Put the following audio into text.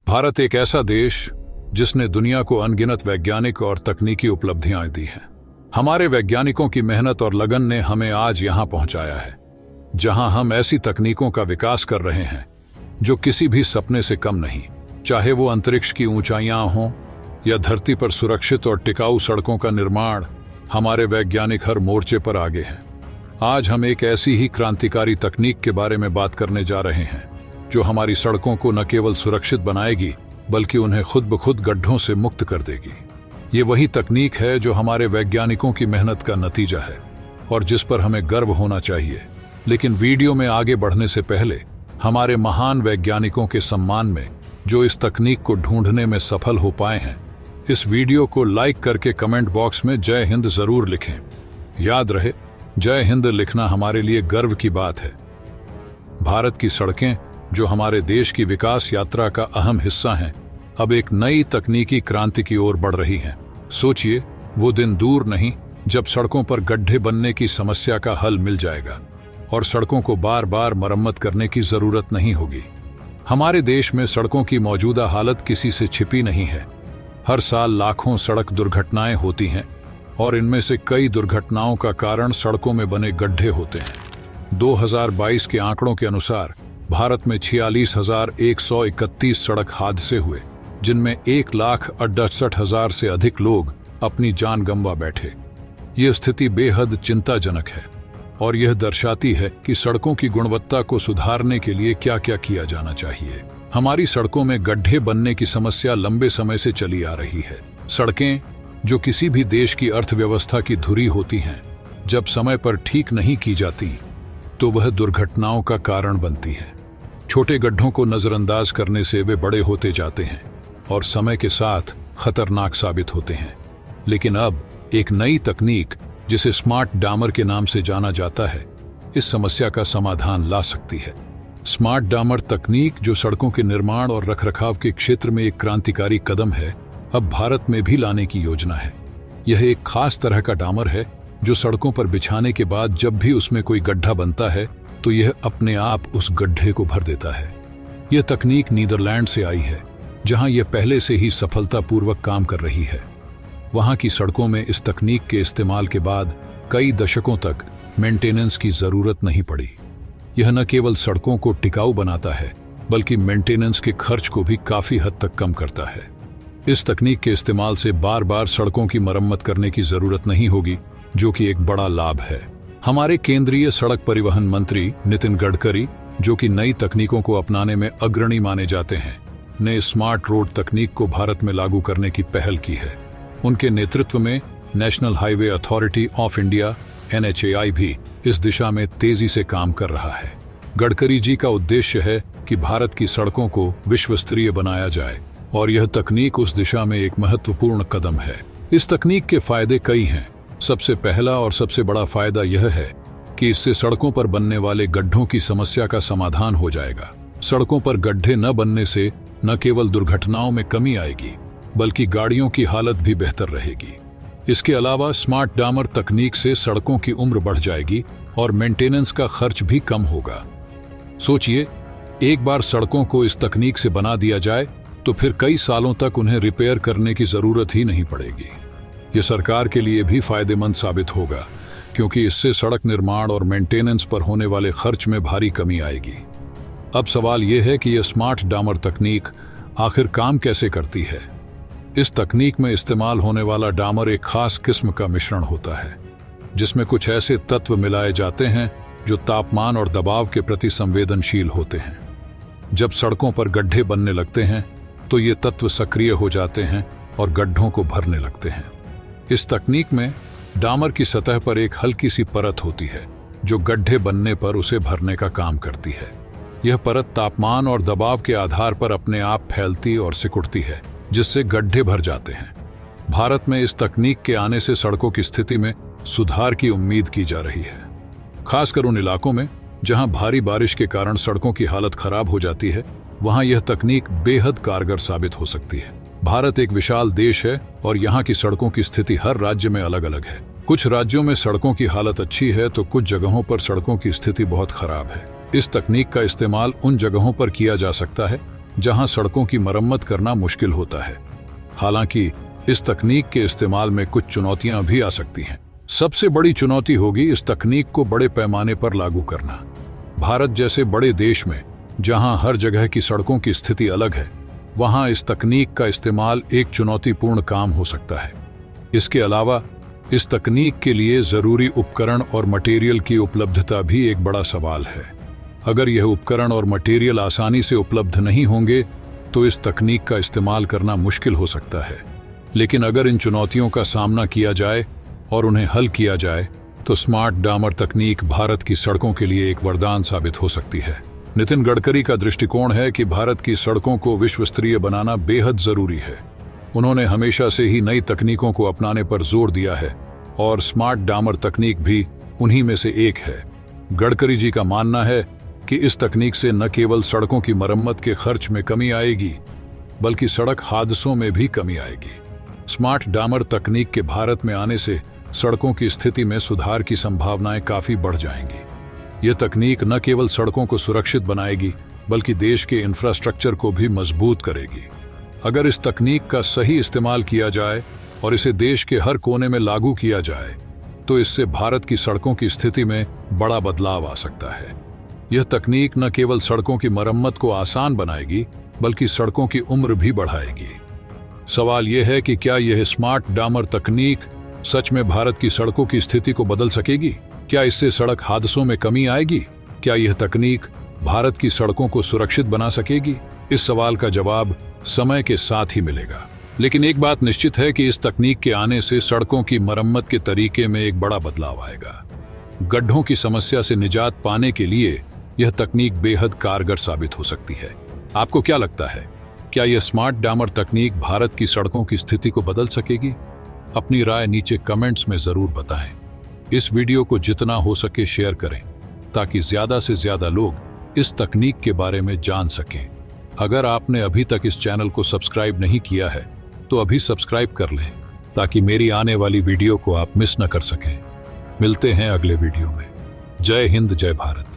भारत एक ऐसा देश जिसने दुनिया को अनगिनत वैज्ञानिक और तकनीकी उपलब्धियां दी हैं। हमारे वैज्ञानिकों की मेहनत और लगन ने हमें आज यहां पहुंचाया है, जहां हम ऐसी तकनीकों का विकास कर रहे हैं जो किसी भी सपने से कम नहीं, चाहे वो अंतरिक्ष की ऊंचाइयां हों या धरती पर सुरक्षित और टिकाऊ सड़कों का निर्माण। हमारे वैज्ञानिक हर मोर्चे पर आगे हैं। आज हम एक ऐसी ही क्रांतिकारी तकनीक के बारे में बात करने जा रहे हैं जो हमारी सड़कों को न केवल सुरक्षित बनाएगी बल्कि उन्हें खुद ब खुद गड्ढों से मुक्त कर देगी। ये वही तकनीक है जो हमारे वैज्ञानिकों की मेहनत का नतीजा है और जिस पर हमें गर्व होना चाहिए। लेकिन वीडियो में आगे बढ़ने से पहले हमारे महान वैज्ञानिकों के सम्मान में जो इस तकनीक को ढूंढने में सफल हो पाए हैं, इस वीडियो को लाइक करके कमेंट बॉक्स में जय हिंद जरूर लिखें। याद रहे, जय हिंद लिखना हमारे लिए गर्व की बात है। भारत की सड़कें, जो हमारे देश की विकास यात्रा का अहम हिस्सा हैं, अब एक नई तकनीकी क्रांति की ओर बढ़ रही हैं। सोचिए, वो दिन दूर नहीं जब सड़कों पर गड्ढे बनने की समस्या का हल मिल जाएगा और सड़कों को बार बार मरम्मत करने की जरूरत नहीं होगी। हमारे देश में सड़कों की मौजूदा हालत किसी से छिपी नहीं है। हर साल लाखों सड़क दुर्घटनाएं होती हैं और इनमें से कई दुर्घटनाओं का कारण सड़कों में बने गड्ढे होते हैं। 2022 के आंकड़ों के अनुसार भारत में 46,131 सड़क हादसे हुए, जिनमें 1,68,000 से अधिक लोग अपनी जान गंवा बैठे। ये स्थिति बेहद चिंताजनक है और यह दर्शाती है कि सड़कों की गुणवत्ता को सुधारने के लिए क्या क्या किया जाना चाहिए। हमारी सड़कों में गड्ढे बनने की समस्या लंबे समय से चली आ रही है। सड़कें, जो किसी भी देश की अर्थव्यवस्था की धुरी होती हैं, जब समय पर ठीक नहीं की जाती तो वह दुर्घटनाओं का कारण बनती है। छोटे गड्ढों को नजरअंदाज करने से वे बड़े होते जाते हैं और समय के साथ खतरनाक साबित होते हैं। लेकिन अब एक नई तकनीक, जिसे स्मार्ट डामर के नाम से जाना जाता है, इस समस्या का समाधान ला सकती है। स्मार्ट डामर तकनीक, जो सड़कों के निर्माण और रखरखाव के क्षेत्र में एक क्रांतिकारी कदम है, अब भारत में भी लाने की योजना है। यह एक खास तरह का डामर है जो सड़कों पर बिछाने के बाद जब भी उसमें कोई गड्ढा बनता है तो यह अपने आप उस गड्ढे को भर देता है। यह तकनीक नीदरलैंड से आई है, जहां यह पहले से ही सफलतापूर्वक काम कर रही है। वहां की सड़कों में इस तकनीक के इस्तेमाल के बाद कई दशकों तक मेंटेनेंस की जरूरत नहीं पड़ी। यह न केवल सड़कों को टिकाऊ बनाता है बल्कि मेंटेनेंस के खर्च को भी काफी हद तक कम करता है। इस तकनीक के इस्तेमाल से बार बार सड़कों की मरम्मत करने की जरूरत नहीं होगी, जो कि एक बड़ा लाभ है। हमारे केंद्रीय सड़क परिवहन मंत्री नितिन गडकरी, जो कि नई तकनीकों को अपनाने में अग्रणी माने जाते हैं, ने स्मार्ट रोड तकनीक को भारत में लागू करने की पहल की है। उनके नेतृत्व में national highway authority of India (NHAI) भी इस दिशा में तेजी से काम कर रहा है। गडकरी जी का उद्देश्य है कि भारत की सड़कों को विश्व स्तरीय बनाया जाए और यह तकनीक उस दिशा में एक महत्वपूर्ण कदम है। इस तकनीक के फायदे कई हैं। सबसे पहला और सबसे बड़ा फायदा यह है कि इससे सड़कों पर बनने वाले गड्ढों की समस्या का समाधान हो जाएगा। सड़कों पर गड्ढे न बनने से न केवल दुर्घटनाओं में कमी आएगी बल्कि गाड़ियों की हालत भी बेहतर रहेगी। इसके अलावा स्मार्ट डामर तकनीक से सड़कों की उम्र बढ़ जाएगी और मेंटेनेंस का खर्च भी कम होगा। सोचिए, एक बार सड़कों को इस तकनीक से बना दिया जाए तो फिर कई सालों तक उन्हें रिपेयर करने की जरूरत ही नहीं पड़ेगी। यह सरकार के लिए भी फायदेमंद साबित होगा, क्योंकि इससे सड़क निर्माण और मेंटेनेंस पर होने वाले खर्च में भारी कमी आएगी। अब सवाल यह है कि यह स्मार्ट डामर तकनीक आखिर काम कैसे करती है। इस तकनीक में इस्तेमाल होने वाला डामर एक खास किस्म का मिश्रण होता है, जिसमें कुछ ऐसे तत्व मिलाए जाते हैं जो तापमान और दबाव के प्रति संवेदनशील होते हैं। जब सड़कों पर गड्ढे बनने लगते हैं तो ये तत्व सक्रिय हो जाते हैं और गड्ढों को भरने लगते हैं। इस तकनीक में डामर की सतह पर एक हल्की सी परत होती है जो गड्ढे बनने पर उसे भरने का काम करती है। यह परत तापमान और दबाव के आधार पर अपने आप फैलती और सिकुड़ती है, जिससे गड्ढे भर जाते हैं। भारत में इस तकनीक के आने से सड़कों की स्थिति में सुधार की उम्मीद की जा रही है, खासकर उन इलाकों में जहां भारी बारिश के कारण सड़कों की हालत खराब हो जाती है। वहां यह तकनीक बेहद कारगर साबित हो सकती है। भारत एक विशाल देश है और यहाँ की सड़कों की स्थिति हर राज्य में अलग अलग है। कुछ राज्यों में सड़कों की हालत अच्छी है तो कुछ जगहों पर सड़कों की स्थिति बहुत खराब है। इस तकनीक का इस्तेमाल उन जगहों पर किया जा सकता है जहां सड़कों की मरम्मत करना मुश्किल होता है। हालांकि इस तकनीक के इस्तेमाल में कुछ चुनौतियां भी आ सकती हैं। सबसे बड़ी चुनौती होगी इस तकनीक को बड़े पैमाने पर लागू करना। भारत जैसे बड़े देश में जहां हर जगह की सड़कों की स्थिति अलग है, वहां इस तकनीक का इस्तेमाल एक चुनौतीपूर्ण काम हो सकता है। इसके अलावा इस तकनीक के लिए जरूरी उपकरण और मटेरियल की उपलब्धता भी एक बड़ा सवाल है। अगर यह उपकरण और मटेरियल आसानी से उपलब्ध नहीं होंगे तो इस तकनीक का इस्तेमाल करना मुश्किल हो सकता है। लेकिन अगर इन चुनौतियों का सामना किया जाए और उन्हें हल किया जाए तो स्मार्ट डामर तकनीक भारत की सड़कों के लिए एक वरदान साबित हो सकती है। नितिन गडकरी का दृष्टिकोण है कि भारत की सड़कों को विश्व स्तरीय बनाना बेहद जरूरी है। उन्होंने हमेशा से ही नई तकनीकों को अपनाने पर जोर दिया है और स्मार्ट डामर तकनीक भी उन्हीं में से एक है। गडकरी जी का मानना है कि इस तकनीक से न केवल सड़कों की मरम्मत के खर्च में कमी आएगी, बल्कि सड़क हादसों में भी कमी आएगी। स्मार्ट डामर तकनीक के भारत में आने से सड़कों की स्थिति में सुधार की संभावनाएं काफी बढ़ जाएंगी। यह तकनीक न केवल सड़कों को सुरक्षित बनाएगी, बल्कि देश के इंफ्रास्ट्रक्चर को भी मजबूत करेगी। अगर इस तकनीक का सही इस्तेमाल किया जाए और इसे देश के हर कोने में लागू किया जाए तो इससे भारत की सड़कों की स्थिति में बड़ा बदलाव आ सकता है। यह तकनीक न केवल सड़कों की मरम्मत को आसान बनाएगी, बल्कि सड़कों की उम्र भी बढ़ाएगी। सवाल यह है कि क्या यह स्मार्ट डामर तकनीक सच में भारत की सड़कों की स्थिति को बदल सकेगी? क्या इससे सड़क हादसों में कमी आएगी? क्या यह तकनीक भारत की सड़कों को सुरक्षित बना सकेगी? इस सवाल का जवाब समय के साथ ही मिलेगा। लेकिन एक बात निश्चित है कि इस तकनीक के आने से सड़कों की मरम्मत के तरीके में एक बड़ा बदलाव आएगा। गड्ढों की समस्या से निजात पाने के लिए यह तकनीक बेहद कारगर साबित हो सकती है। आपको क्या लगता है, क्या यह स्मार्ट डामर तकनीक भारत की सड़कों की स्थिति को बदल सकेगी? अपनी राय नीचे कमेंट्स में जरूर बताएं। इस वीडियो को जितना हो सके शेयर करें ताकि ज्यादा से ज्यादा लोग इस तकनीक के बारे में जान सकें। अगर आपने अभी तक इस चैनल को सब्सक्राइब नहीं किया है तो अभी सब्सक्राइब कर लें ताकि मेरी आने वाली वीडियो को आप मिस न कर सकें। मिलते हैं अगले वीडियो में। जय हिंद, जय भारत।